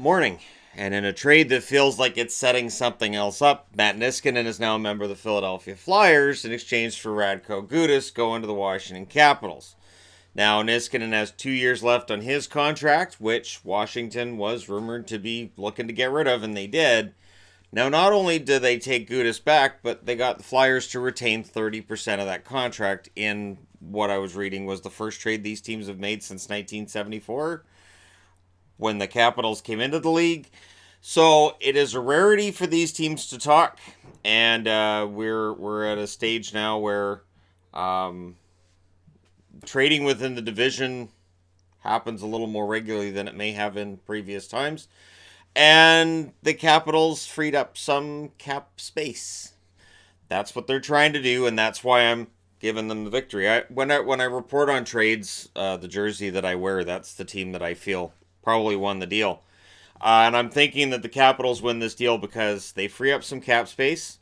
Morning. And in a trade that feels like it's setting something else up, Matt Niskanen is now a member of the Philadelphia Flyers in exchange for Radko Gudas going to the Washington Capitals. Now, Niskanen has 2 years left on his contract, which Washington was rumored to be looking to get rid of, and they did. Now, not only did they take Gudas back, but they got the Flyers to retain 30% of that contract in what I was reading was the first trade these teams have made since 1974 when the Capitals came into the league. So it is a rarity for these teams to talk, and we're at a stage now where trading within the division happens a little more regularly than it may have in previous times. And the Capitals freed up some cap space. That's what they're trying to do, and that's why I'm giving them the victory. When I report on trades, the jersey that I wear, that's the team that I feel probably won the deal. And I'm thinking that the Capitals win this deal because they free up some cap space,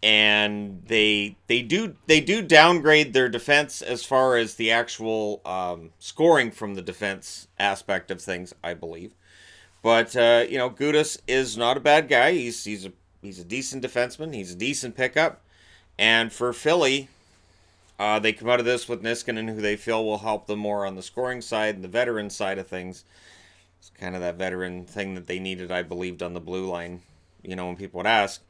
and they do downgrade their defense as far as the actual scoring from the defense aspect of things, I believe. But Gudas is not a bad guy. He's a decent defenseman. He's a decent pickup, and for Philly, they come out of this with Niskanen, who they feel will help them more on the scoring side and the veteran side of things. It's kind of that veteran thing that they needed, I believed, on the blue line, when people would ask.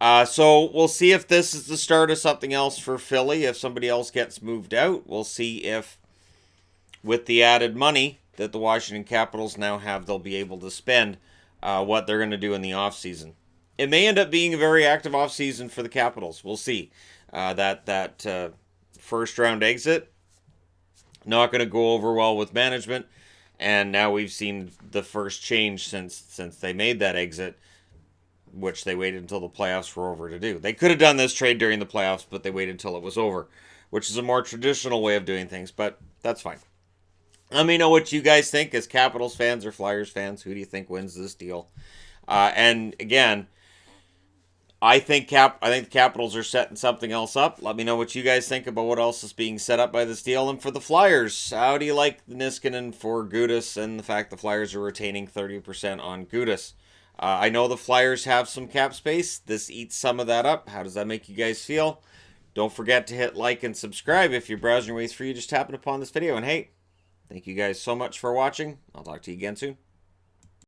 So we'll see if this is the start of something else for Philly. If somebody else gets moved out, we'll see if, with the added money that the Washington Capitals now have, they'll be able to spend what they're going to do in the offseason. It may end up being a very active offseason for the Capitals. We'll see. That first round exit, not going to go over well with management. And now we've seen the first change since they made that exit, which they waited until the playoffs were over to do. They could have done this trade during the playoffs, but they waited until it was over, which is a more traditional way of doing things, but that's fine. Let me know what you guys think as Capitals fans or Flyers fans. Who do you think wins this deal? And again, I think the Capitals are setting something else up. Let me know what you guys think about what else is being set up by this deal. And for the Flyers, how do you like Niskanen for Gudas and the fact the Flyers are retaining 30% on Gudas? I know the Flyers have some cap space. This eats some of that up. How does that make you guys feel? Don't forget to hit like and subscribe if you're browsing your way through. You just happened upon this video. And hey, thank you guys so much for watching. I'll talk to you again soon.